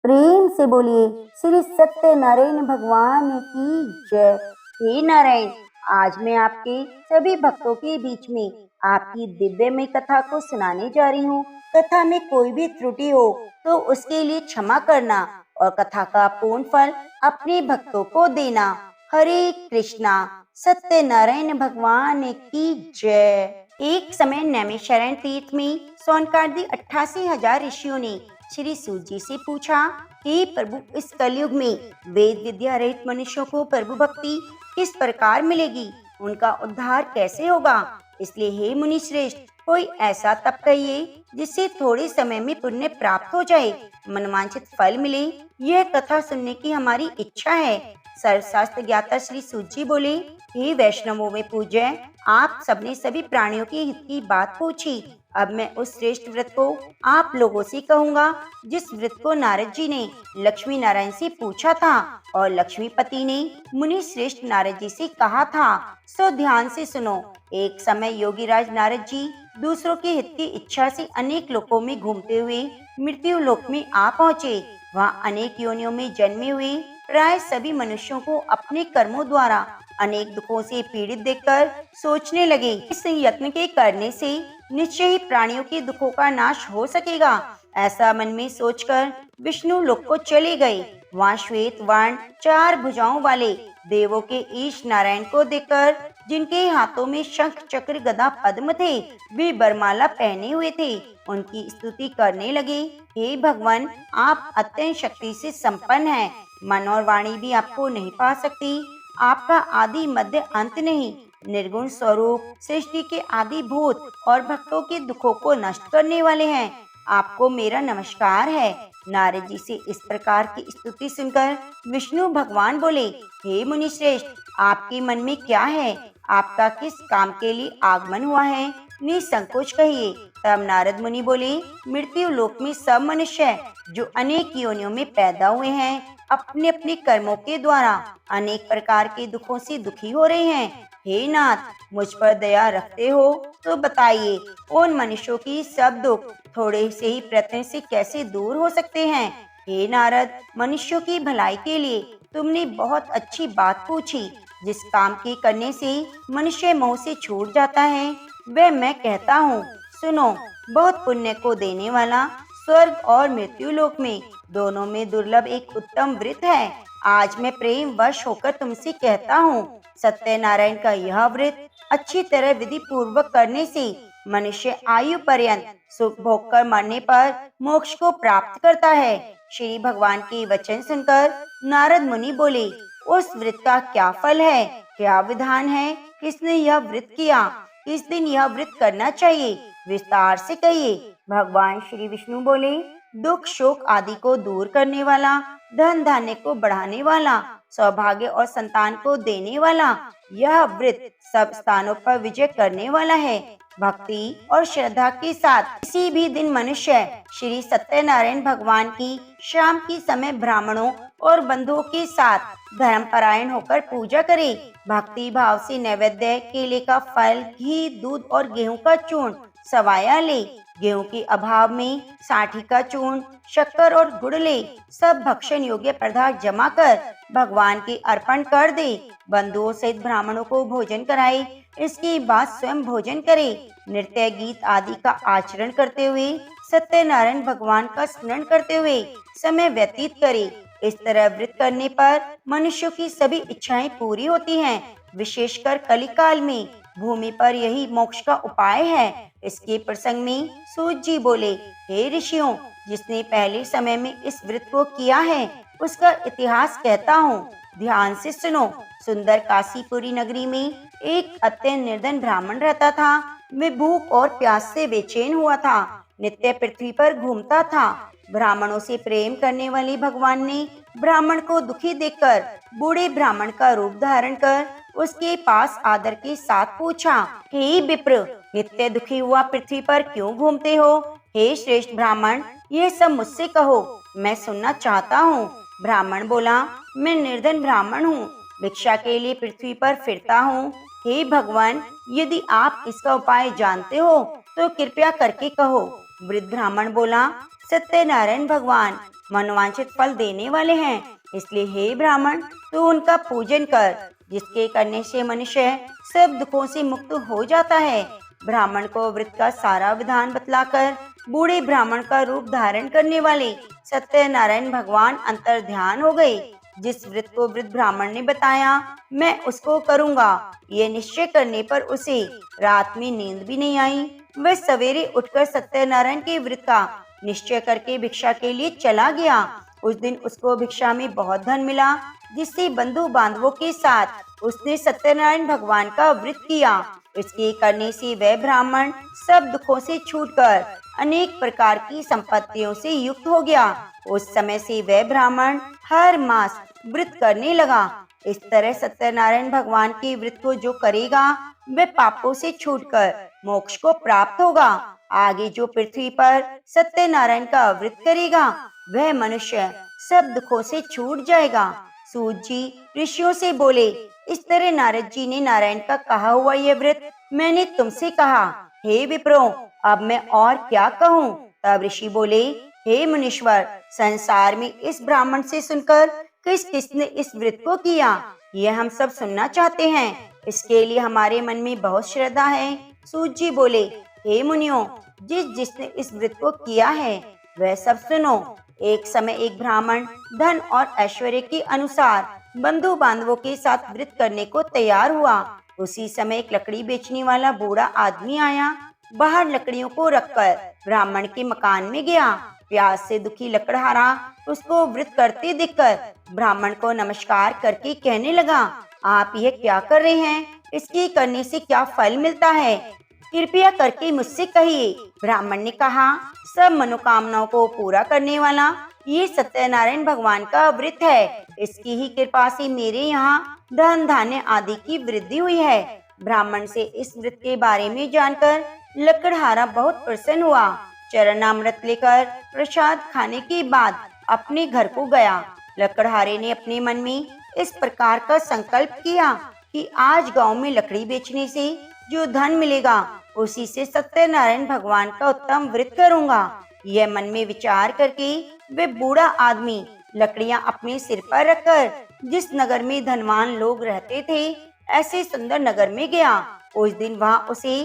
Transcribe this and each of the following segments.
प्रेम से बोलिए श्री सत्यनारायण भगवान की जय। हे नारायण, आज मैं आपके सभी भक्तों के बीच में आपकी दिव्यमय कथा को सुनाने जा रही हूँ। कथा में कोई भी त्रुटि हो तो उसके लिए क्षमा करना और कथा का पूर्ण फल अपने भक्तों को देना। हरे कृष्णा। सत्यनारायण भगवान की जय। एक समय नैमिषारण्य तीर्थ में सौनकादि 88,000 ऋषियों ने श्री सूत जी से पूछा, हे प्रभु, इस कलयुग में वेद विद्या रहित मनुष्यों को प्रभु भक्ति किस प्रकार मिलेगी? उनका उद्धार कैसे होगा? इसलिए हे मुनि श्रेष्ठ, कोई ऐसा तप कहिए जिससे थोड़े समय में पुण्य प्राप्त हो जाए, मनवांछित फल मिले। यह कथा सुनने की हमारी इच्छा है। सर्वशास्त्र ज्ञाता श्री सूत जी बोले, हे वैष्णवों में पूज्य, आप सबने सभी प्राणियों के हित की बात पूछी। अब मैं उस श्रेष्ठ व्रत को आप लोगों से कहूँगा जिस व्रत को नारद जी ने लक्ष्मी नारायण से पूछा था और लक्ष्मीपति ने मुनि श्रेष्ठ नारद जी से कहा था। सो ध्यान से सुनो। एक समय योगीराज नारद जी दूसरों के हित की इच्छा से अनेक लोकों में घूमते हुए मृत्यु लोक में आ पहुँचे। वहाँ अनेक योनियों में जन्मे हुए प्राय सभी मनुष्यों को अपने कर्मों द्वारा अनेक दुखों से पीड़ित देखकर सोचने लगे, इस यत्न के करने से निश्चय ही प्राणियों के दुखों का नाश हो सकेगा। ऐसा मन में सोचकर विष्णु लोक को चले गए। वहाँ श्वेत वर्ण 4 भुजाओं वाले देवों के ईश नारायण को देखकर, जिनके हाथों में शंख चक्र गदा पद्म थे, वे बरमाला पहने हुए थे, उनकी स्तुति करने लगे। हे भगवान, आप अत्यंत शक्ति से संपन्न हैं। मन और वाणी भी आपको नहीं पा सकती। आपका आदि मध्य अंत नहीं। निर्गुण स्वरूप सृष्टि के आदि भूत और भक्तों के दुखों को नष्ट करने वाले हैं। आपको मेरा नमस्कार है। नारद जी से इस प्रकार की स्तुति सुनकर विष्णु भगवान बोले, हे मुनि श्रेष्ठ, आपके मन में क्या है? आपका किस काम के लिए आगमन हुआ है? निसंकोच कहिए। तब नारद मुनि बोले, मृत्यु लोक में सब मनुष्य जो अनेक योनियों में पैदा हुए हैं, अपने अपने कर्मों के द्वारा अनेक प्रकार के दुखों से दुखी हो रहे हैं। हे नाथ, मुझ पर दया रखते हो तो बताइए, उन मनुष्यों की सब दुख थोड़े से ही प्रयत्न से कैसे दूर हो सकते हैं? हे नारद, मनुष्यों की भलाई के लिए तुमने बहुत अच्छी बात पूछी। जिस काम के करने से मनुष्य मोह से छूट जाता है, वह मैं कहता हूँ। सुनो, बहुत पुण्य को देने वाला स्वर्ग और मृत्यु लोक में दोनों में दुर्लभ एक उत्तम व्रत है। आज मैं प्रेम वश होकर तुमसे कहता हूँ, सत्यनारायण का यह व्रत अच्छी तरह विधि पूर्वक करने से मनुष्य आयु पर्यंत सुख भोग कर मरने पर मोक्ष को प्राप्त करता है। श्री भगवान के वचन सुनकर नारद मुनि बोले, उस व्रत का क्या फल है? क्या विधान है? किसने यह व्रत किया? किस दिन यह व्रत करना चाहिए? विस्तार से कहिए। भगवान श्री विष्णु बोले, दुख शोक आदि को दूर करने वाला, धन धान्य को बढ़ाने वाला, सौभाग्य और संतान को देने वाला, यह व्रत सब स्थानों पर विजय करने वाला है। भक्ति और श्रद्धा के साथ किसी भी दिन मनुष्य श्री सत्यनारायण भगवान की शाम के समय ब्राह्मणों और बंधुओं के साथ धर्मपरायण होकर पूजा करे। भक्ति भाव से नैवेद्य, केले का फल, घी, दूध और गेहूं का चूर्ण सवाया ले। गेहूं के अभाव में साठी का चूर्ण, शक्कर और गुड़ ले। सब भक्षण योग्य पदार्थ जमा कर भगवान के अर्पण कर दे। बंधुओं सहित ब्राह्मणों को भोजन कराए। इसके बाद स्वयं भोजन करे। नृत्य गीत आदि का आचरण करते हुए सत्यनारायण भगवान का स्मरण करते हुए समय व्यतीत करे। इस तरह व्रत करने पर मनुष्यों की सभी इच्छाएं पूरी होती हैं। विशेषकर कलिकाल में भूमि पर यही मोक्ष का उपाय है। इसके प्रसंग में सूत जी बोले, हे ऋषियों, जिसने पहले समय में इस व्रत को किया है उसका इतिहास कहता हूँ। ध्यान से सुनो। सुंदर काशीपुरी नगरी में एक अत्यंत निर्धन ब्राह्मण रहता था। वे भूख और प्यास से बेचैन हुआ था। नित्य पृथ्वी पर घूमता था। ब्राह्मणों से प्रेम करने वाले भगवान ने ब्राह्मण को दुखी देखकर बूढ़े ब्राह्मण का रूप धारण कर उसके पास आदर के साथ पूछा, हे विप्र, नित्य दुखी हुआ पृथ्वी पर क्यों घूमते हो? हे श्रेष्ठ ब्राह्मण, यह सब मुझसे कहो, मैं सुनना चाहता हूँ। ब्राह्मण बोला, मैं निर्धन ब्राह्मण हूँ, भिक्षा के लिए पृथ्वी पर फिरता हूँ। हे भगवान, यदि आप इसका उपाय जानते हो तो कृपया करके कहो। वृद्ध ब्राह्मण बोला, सत्यनारायण भगवान, मनोवांछित फल देने वाले हैं। इसलिए हे ब्राह्मण, तू उनका पूजन कर, जिसके करने से मनुष्य सब दुखों से मुक्त हो जाता है। ब्राह्मण को व्रत का सारा विधान बतलाकर बूढ़े ब्राह्मण का रूप धारण करने वाले सत्यनारायण भगवान अंतर ध्यान हो गए। जिस व्रत को वृद्ध ब्राह्मण ने बताया, मैं उसको करूंगा, ये निश्चय करने पर उसे रात में नींद भी नहीं आई। वह सवेरे उठकर सत्यनारायण के व्रत का निश्चय करके भिक्षा के लिए चला गया। उस दिन उसको भिक्षा में बहुत धन मिला, जिससे बंधु बांधवों के साथ उसने सत्यनारायण भगवान का व्रत किया। इसके करने से वह ब्राह्मण सब दुखों से छूटकर अनेक प्रकार की संपत्तियों से युक्त हो गया। उस समय से वह ब्राह्मण हर मास व्रत करने लगा। इस तरह सत्यनारायण भगवान के व्रत को जो करेगा, वह पापों से छूटकर मोक्ष को प्राप्त होगा। आगे जो पृथ्वी पर सत्यनारायण का व्रत करेगा, वह मनुष्य सब दुखों से छूट जाएगा। सूत जी ऋषियों से बोले, इस तरह नारद जी ने नारायण का कहा हुआ यह व्रत मैंने तुमसे कहा। हे विप्रो, अब मैं और क्या कहूँ? तब ऋषि बोले, हे मुनीश्वर, संसार में इस ब्राह्मण से सुनकर किस किसने इस व्रत को किया, यह हम सब सुनना चाहते हैं। इसके लिए हमारे मन में बहुत श्रद्धा है। सूत जी बोले, हे मुनियों, जिसने इस व्रत को किया है वह सब सुनो। एक समय एक ब्राह्मण धन और ऐश्वर्य के अनुसार बंधु बांधवों के साथ व्रत करने को तैयार हुआ। उसी समय एक लकड़ी बेचने वाला बूढ़ा आदमी आया। बाहर लकड़ियों को रखकर ब्राह्मण के मकान में गया। प्यास से दुखी लकड़हारा उसको व्रत करते देखकर ब्राह्मण को नमस्कार करके कहने लगा, आप यह क्या कर रहे हैं? इसके करने से क्या फल मिलता है? कृपया करके मुझसे कहिए। ब्राह्मण ने कहा, सब मनोकामनाओं को पूरा करने वाला ये सत्यनारायण भगवान का व्रत है। इसकी ही कृपा से मेरे यहाँ धन धान्य आदि की वृद्धि हुई है। ब्राह्मण से इस व्रत के बारे में जानकर लकड़हारा बहुत प्रसन्न हुआ। चरणामृत लेकर प्रसाद खाने के बाद अपने घर को गया। लकड़हारे ने अपने मन में इस प्रकार का संकल्प किया कि आज गांव में लकड़ी बेचने से जो धन मिलेगा, उसी से सत्यनारायण भगवान का उत्तम व्रत करूंगा। यह मन में विचार करके वे बूढ़ा आदमी लकड़ियां अपने सिर पर रखकर जिस नगर में धनवान लोग रहते थे, ऐसे सुंदर नगर में गया। उस दिन वहां उसे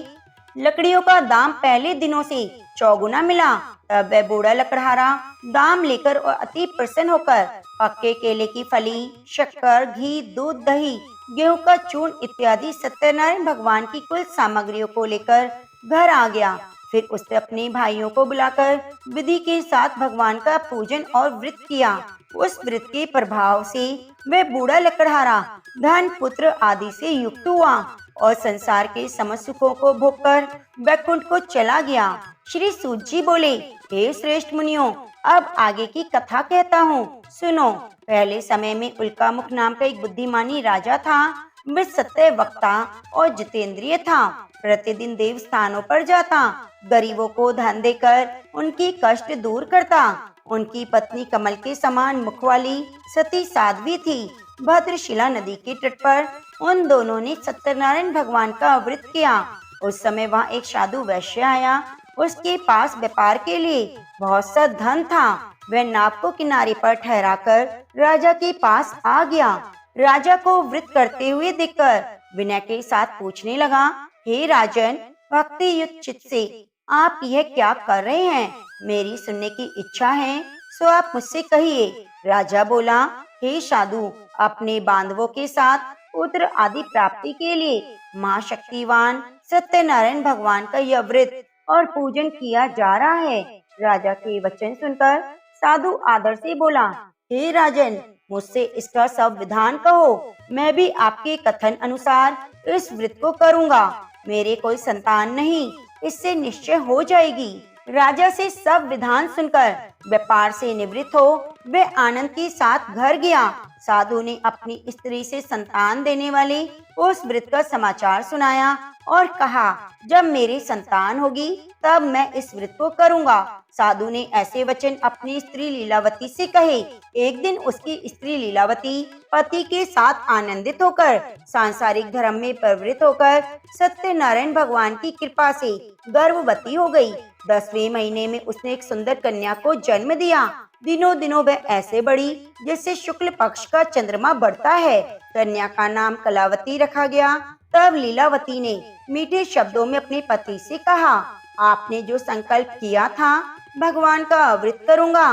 लकड़ियों का दाम पहले दिनों से चौगुना मिला। तब वह बूढ़ा लकड़हारा दाम लेकर और अति प्रसन्न होकर पक्के केले की फली, शक्कर, घी, दूध, दही, गेहूं का चूर्ण इत्यादि सत्यनारायण भगवान की कुल सामग्रियों को लेकर घर आ गया। फिर उसने अपने भाइयों को बुलाकर विधि के साथ भगवान का पूजन और व्रत किया। उस व्रत के प्रभाव से वह बूढ़ा लकड़हारा धन, पुत्र आदि से युक्त हुआ और संसार के समस्त सुखों को भोगकर वैकुंठ को चला गया। श्री सूत जी बोले, हे श्रेष्ठ मुनियों, अब आगे की कथा कहता हूँ, सुनो। पहले समय में उल्कामुख नाम का एक बुद्धिमानी राजा था। वह सत्य वक्ता और जितेंद्रिय था। प्रतिदिन देव स्थानों पर जाता, गरीबों को धन देकर उनकी कष्ट दूर करता। उनकी पत्नी कमल के समान मुख वाली सती साध्वी थी। भद्रशिला नदी के तट पर उन दोनों ने सत्यनारायण भगवान का व्रत किया। उस समय वहाँ एक साधु वैश्य आया। उसके पास व्यापार के लिए बहुत सा धन था। वह नाव को किनारे पर ठहराकर राजा के पास आ गया। राजा को व्रत करते हुए देखकर विनय के साथ पूछने लगा, हे राजन, भक्ति युक्त चित्त से आप यह क्या कर रहे हैं? मेरी सुनने की इच्छा है, सो आप मुझसे कहिए। राजा बोला, हे साधु, अपने बांधवों के साथ पुत्र आदि प्राप्ति के लिए माँ शक्तिवान सत्यनारायण भगवान का यह व्रत और पूजन किया जा रहा है। राजा के वचन सुनकर साधु आदर से बोला, हे राजन, मुझसे इसका सब विधान कहो। मैं भी आपके कथन अनुसार इस व्रत को करूँगा। मेरे कोई संतान नहीं, इससे निश्चय हो जाएगी। राजा से सब विधान सुनकर व्यापार से निवृत्त हो वह आनंद के साथ घर गया। साधु ने अपनी स्त्री से संतान देने वाले उस व्रत का समाचार सुनाया और कहा, जब मेरी संतान होगी तब मैं इस व्रत को करूंगा। साधु ने ऐसे वचन अपनी स्त्री लीलावती से कहे। एक दिन उसकी स्त्री लीलावती पति के साथ आनंदित होकर सांसारिक धर्म में प्रवृत्त होकर सत्यनारायण भगवान की कृपा से गर्भवती हो गई। 10वें महीने में उसने एक सुंदर कन्या को जन्म दिया। दिनों दिनों वह ऐसे बढ़ी जैसे शुक्ल पक्ष का चंद्रमा बढ़ता है। कन्या का नाम कलावती रखा गया। तब लीलावती ने मीठे शब्दों में अपने पति से कहा, आपने जो संकल्प किया था भगवान का व्रत करूंगा,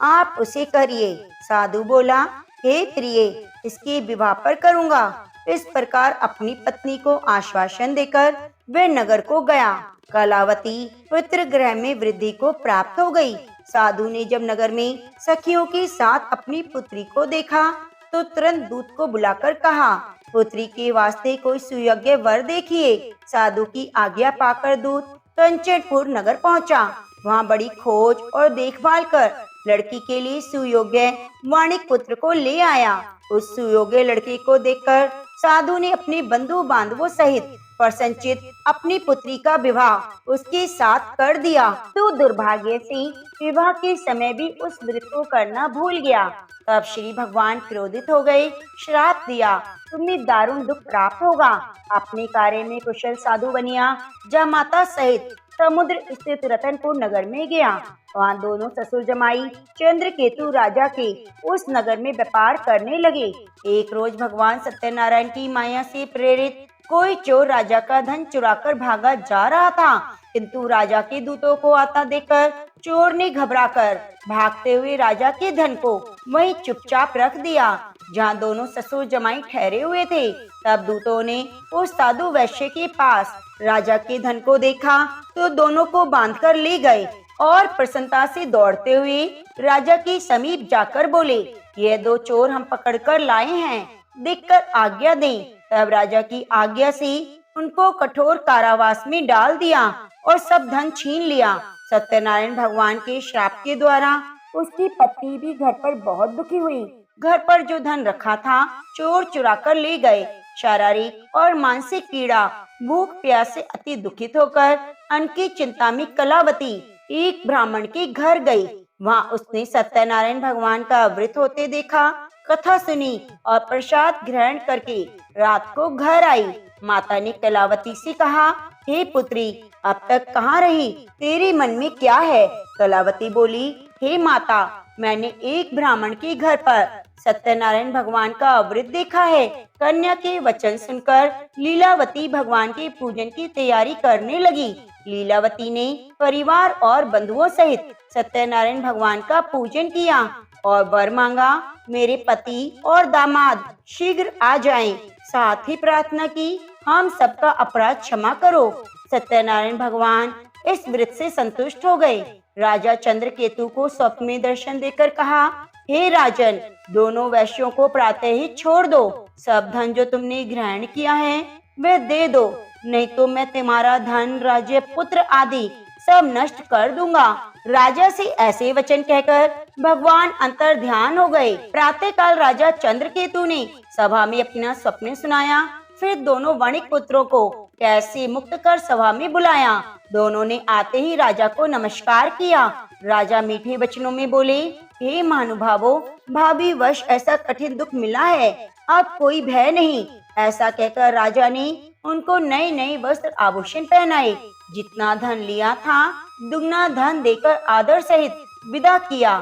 आप उसे करिए। साधु बोला, हे प्रिय, इसके विवाह पर करूंगा। इस प्रकार अपनी पत्नी को आश्वासन देकर वह नगर को गया। कलावती पुत्र ग्रह में वृद्धि को प्राप्त हो गई। साधु ने जब नगर में सखियों के साथ अपनी पुत्री को देखा तो तुरंत दूत को बुलाकर कहा, पुत्री के वास्ते कोई सुयोग्य वर देखिए। साधु की आज्ञा पाकर दूत कंचनपुर नगर पहुंचा। वहां बड़ी खोज और देखभाल कर लड़की के लिए सुयोग्य वाणिक पुत्र को ले आया। उस सुयोग्य लड़के को देखकर साधु ने अपने बंधु बांधवों सहित प्रसन्नचित अपनी पुत्री का विवाह उसके साथ कर दिया। तो दुर्भाग्य से विवाह के समय भी उस व्रत को करना भूल गया। तब श्री भगवान क्रोधित हो गए, श्राप दिया, तुम्हें दारुण दुख प्राप्त होगा। अपने कार्य में कुशल साधु बनिया जमाता सहित समुद्र स्थित रतनपुर नगर में गया। वहाँ दोनों ससुर जमाई चंद्रकेतु राजा के उस नगर में व्यापार करने लगे। एक रोज भगवान सत्यनारायण की माया से प्रेरित कोई चोर राजा का धन चुराकर भागा जा रहा था, किंतु राजा के दूतों को आता देखकर चोर ने घबराकर भागते हुए राजा के धन को वहीं चुपचाप रख दिया जहाँ दोनों ससुर जमाई ठहरे हुए थे। तब दूतों ने उस साधु वैश्य के पास राजा के धन को देखा तो दोनों को बांधकर ले गए और प्रसन्नता से दौड़ते हुए राजा के समीप जाकर बोले, ये दो चोर हम पकड़कर लाए हैं, देखकर आज्ञा दें। तब राजा की आज्ञा से उनको कठोर कारावास में डाल दिया और सब धन छीन लिया। सत्यनारायण भगवान के श्राप के द्वारा उसकी पत्नी भी घर पर बहुत दुखी हुई। घर पर जो धन रखा था चोर चुरा कर ले गए। शारीरिक और मानसिक पीड़ा, भूख प्यास से अति दुखित होकर अन्न की चिंता में कलावती एक ब्राह्मण के घर गई। वहाँ उसने सत्यनारायण भगवान का व्रत होते देखा, कथा सुनी और प्रसाद ग्रहण करके रात को घर आई। माता ने कलावती से कहा, हे पुत्री, अब तक कहाँ रही, तेरे मन में क्या है? कलावती बोली, हे माता, मैंने एक ब्राह्मण के घर पर सत्यनारायण भगवान का व्रत देखा है। कन्या के वचन सुनकर लीलावती भगवान के पूजन की तैयारी करने लगी। लीलावती ने परिवार और बंधुओं सहित सत्यनारायण भगवान का पूजन किया और वर मांगा, मेरे पति और दामाद शीघ्र आ जाएं। साथ ही प्रार्थना की, हम सबका अपराध क्षमा करो। सत्यनारायण भगवान इस व्रत से संतुष्ट हो गए। राजा चंद्रकेतु को स्वप्न में दर्शन देकर कहा, हे राजन, दोनों वैश्यों को प्रातः ही छोड़ दो। सब धन जो तुमने ग्रहण किया है वह दे दो, नहीं तो मैं तुम्हारा धन, राज्य, पुत्र आदि सब नष्ट कर दूंगा। राजा से ऐसे वचन कहकर भगवान अंतर ध्यान हो गए। प्रातः काल राजा चंद्रकेतु ने सभा में अपना स्वप्न सुनाया। फिर दोनों वणिक पुत्रों को कैसे मुक्त कर सभा में बुलाया। दोनों ने आते ही राजा को नमस्कार किया। राजा मीठे वचनों में बोले, हे महानुभावों, भाभी वश ऐसा कठिन दुख मिला है, अब कोई भय नहीं। ऐसा कहकर राजा ने उनको नए नए वस्त्र आभूषण पहनाए। जितना धन लिया था दुगना धन देकर आदर सहित विदा किया।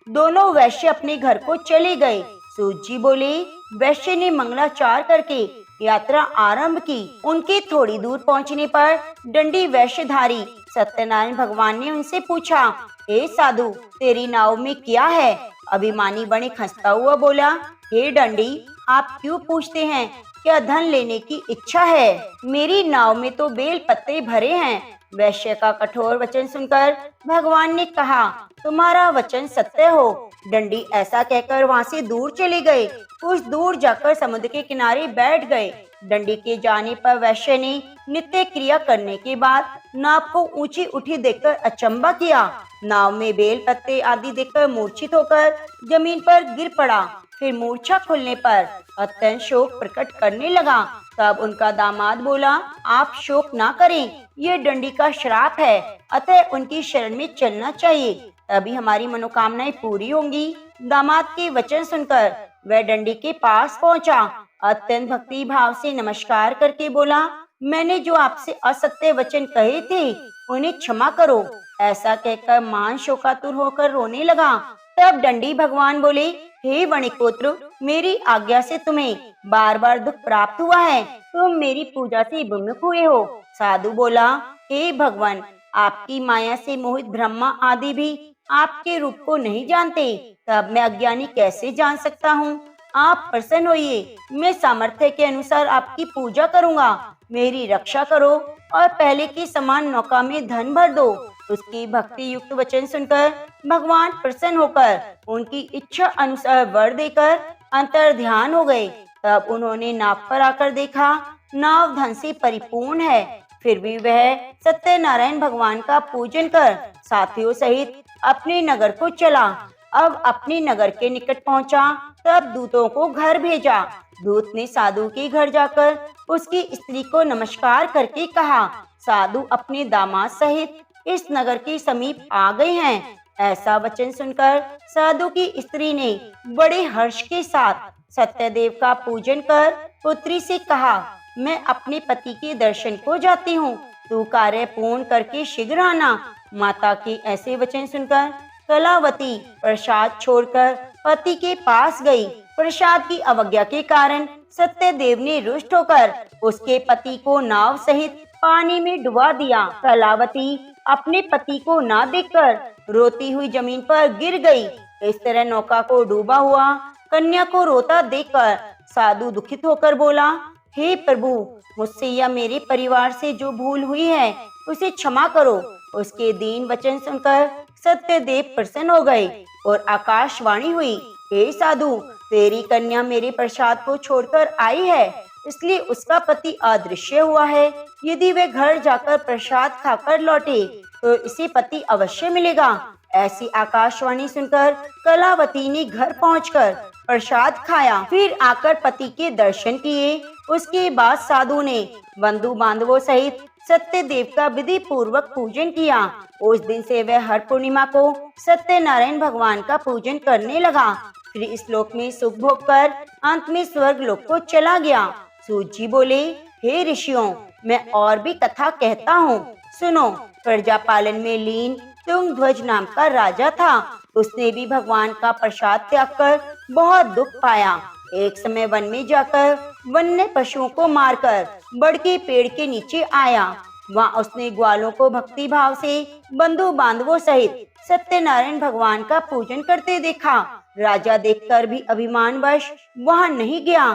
दोनों वैश्य अपने घर को चले गए। सूत जी बोले, वैश्य ने मंगलाचार करके यात्रा आरंभ की। उनके थोड़ी दूर पहुंचने पर दंडी वैश्यधारी सत्यनारायण भगवान ने उनसे पूछा, हे साधु, तेरी नाव में क्या है? अभिमानी वणिक हंसता हुआ बोला, हे दंडी, आप क्यों पूछते हैं? क्या धन लेने की इच्छा है? मेरी नाव में तो बेल पत्ते भरे हैं। वैश्य का कठोर वचन सुनकर भगवान ने कहा, तुम्हारा वचन सत्य हो। दंडी ऐसा कहकर वहां से दूर चले गए। कुछ दूर जाकर समुद्र के किनारे बैठ गए। दंडी के जाने पर वैश्य ने नित्य क्रिया करने के बाद नाव को ऊंची उठी देखकर अचंबा किया। नाव में बेल पत्ते आदि देखकर मूर्छित होकर जमीन पर गिर पड़ा। फिर मूर्छा खुलने पर अत्यंत शोक प्रकट करने लगा। तब उनका दामाद बोला, आप शोक ना करें, ये दंडी का श्राप है, अतः उनकी शरण में चलना चाहिए, तभी हमारी मनोकामनाएं पूरी होंगी। दामाद के वचन सुनकर वह दंडी के पास पहुंचा। अत्यंत भक्ति भाव से नमस्कार करके बोला, मैंने जो आपसे असत्य वचन कहे थे उन्हें क्षमा करो। ऐसा कहकर महान शोकातुर होकर रोने लगा। तब दंडी भगवान बोले, हे वणिकपुत्र, मेरी आज्ञा से तुम्हें बार बार दुख प्राप्त हुआ है, तुम मेरी पूजा से विमुख हुए हो। साधु बोला, हे भगवान, आपकी माया से मोहित ब्रह्मा आदि भी आपके रूप को नहीं जानते, तब मैं अज्ञानी कैसे जान सकता हूँ। आप प्रसन्न होइए, मैं सामर्थ्य के अनुसार आपकी पूजा करूँगा। मेरी रक्षा करो और पहले की समान नौका में धन भर दो। उसकी भक्ति युक्त वचन सुनकर भगवान प्रसन्न होकर उनकी इच्छा अनुसार वर देकर अंतर ध्यान हो गए। तब उन्होंने नाव पर आकर देखा, नाव धन से परिपूर्ण है, फिर भी वह सत्यनारायण भगवान का पूजन कर साथियों सहित अपने नगर को चला। अब अपने नगर के निकट पहुंचा, तब दूतों को घर भेजा। दूत ने साधु के घर जाकर उसकी स्त्री को नमस्कार करके कहा, साधु अपने दामाद सहित इस नगर के समीप आ गए हैं। ऐसा वचन सुनकर साधु की स्त्री ने बड़े हर्ष के साथ सत्यदेव का पूजन कर पुत्री से कहा, मैं अपने पति के दर्शन को जाती हूँ, तू कार्य पूर्ण करके शीघ्र आना। माता के ऐसे वचन सुनकर कलावती प्रसाद छोड़कर पति के पास गई। प्रसाद की अवज्ञा के कारण सत्यदेव ने रुष्ट होकर उसके पति को नाव सहित पानी में डुबा दिया। कलावती अपने पति को ना देखकर रोती हुई जमीन पर गिर गई। इस तरह नौका को डूबा हुआ कन्या को रोता देखकर साधु दुखित होकर बोला, हे प्रभु, मुझसे या मेरे परिवार से जो भूल हुई है उसे क्षमा करो। उसके दीन वचन सुनकर सत्यदेव प्रसन्न हो गए और आकाशवाणी हुई, हे साधु, तेरी कन्या मेरे प्रसाद को छोड़कर आई है, इसलिए उसका पति अदृश्य हुआ है। यदि वे घर जाकर प्रसाद खाकर लौटे तो इसे पति अवश्य मिलेगा। ऐसी आकाशवाणी सुनकर कलावती ने घर पहुंचकर प्रसाद खाया, फिर आकर पति के दर्शन किए। उसके बाद साधु ने बंधु बांधवों सहित सत्यदेव का विधि पूर्वक पूजन किया। उस दिन से वह हर पूर्णिमा को सत्यनारायण भगवान का पूजन करने लगा। फिर इस लोक में सुख भोग कर अंत में स्वर्ग लोक को चला गया। सूत जी बोले, हे ऋषियों, मैं और भी कथा कहता हूँ, सुनो। प्रजा पालन में लीन तुंगध्वज नाम का राजा था। उसने भी भगवान का प्रसाद त्याग कर बहुत दुख पाया। एक समय वन में जाकर वन्य पशुओं को मारकर बड़ के पेड़ के नीचे आया। वहाँ उसने ग्वालों को भक्ति भाव से बंधु बांधवों सहित सत्यनारायण भगवान का पूजन करते देखा। राजा देखकर भी अभिमानवश वहाँ नहीं गया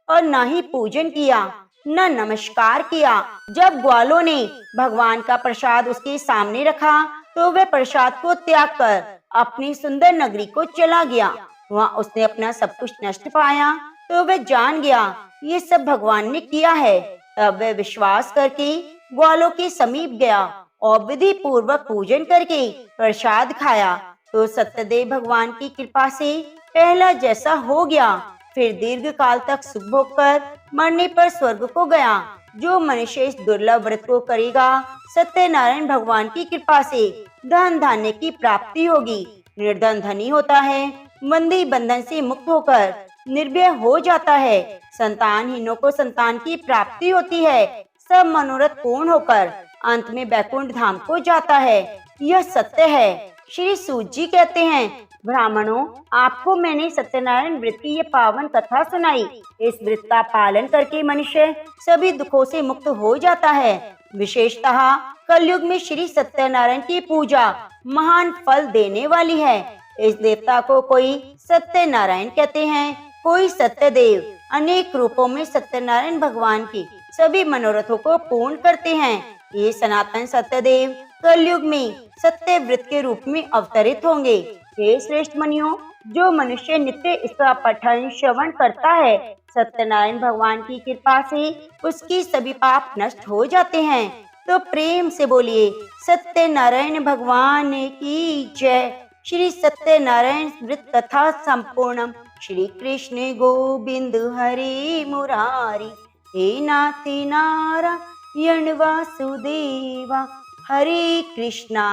और न ही पूजन किया, न नमस्कार किया। जब ग्वालों ने भगवान का प्रसाद उसके सामने रखा तो वह प्रसाद को त्याग कर अपनी सुंदर नगरी को चला गया। वहाँ उसने अपना सब कुछ नष्ट पाया तो वह जान गया ये सब भगवान ने किया है। तब वह विश्वास करके ग्वालों के समीप गया और विधि पूर्वक पूजन करके प्रसाद खाया तो सत्यदेव भगवान की कृपा से पहला जैसा हो गया। फिर दीर्घ काल तक सुख भोग कर मरने पर स्वर्ग को गया। जो मनुष्य इस दुर्लभ व्रत को करेगा, सत्यनारायण भगवान की कृपा से धन धान्य की प्राप्ति होगी। निर्धन धनी होता है, बंदी बंधन से मुक्त होकर निर्भय हो जाता है, संतानहीनों को संतान की प्राप्ति होती है, सब मनोरथ पूर्ण होकर अंत में बैकुंठ धाम को जाता है। यह सत्य है। श्री सूत जी कहते हैं, ब्राह्मणों, आपको मैंने सत्यनारायण व्रत की ये पावन कथा सुनाई। इस व्रत का पालन करके मनुष्य सभी दुखों से मुक्त हो जाता है। विशेषतः कलयुग में श्री सत्यनारायण की पूजा महान फल देने वाली है। इस देवता को कोई सत्यनारायण कहते हैं, कोई सत्यदेव। अनेक रूपों में सत्यनारायण भगवान की सभी मनोरथों को पूर्ण करते हैं। ये सनातन सत्यदेव कलयुग में सत्य व्रत के रूप में अवतरित होंगे। हे श्रेष्ठ मुनियों, जो मनुष्य नित्य इसका पठन श्रवण करता है, सत्यनारायण भगवान की कृपा से उसकी सभी पाप नष्ट हो जाते हैं। तो प्रेम से बोलिए, सत्यनारायण भगवान की जय। श्री सत्यनारायण व्रत कथा संपूर्णम। श्री कृष्ण गोविंद हरे मुरारी, हे नाथ नारायण वासुदेवा, हरे कृष्णा।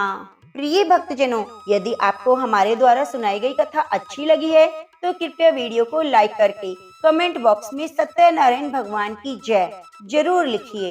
प्रिय भक्तजनों, यदि आपको हमारे द्वारा सुनाई गई कथा अच्छी लगी है तो कृपया वीडियो को लाइक करके कमेंट बॉक्स में सत्यनारायण भगवान की जय जरूर लिखिए।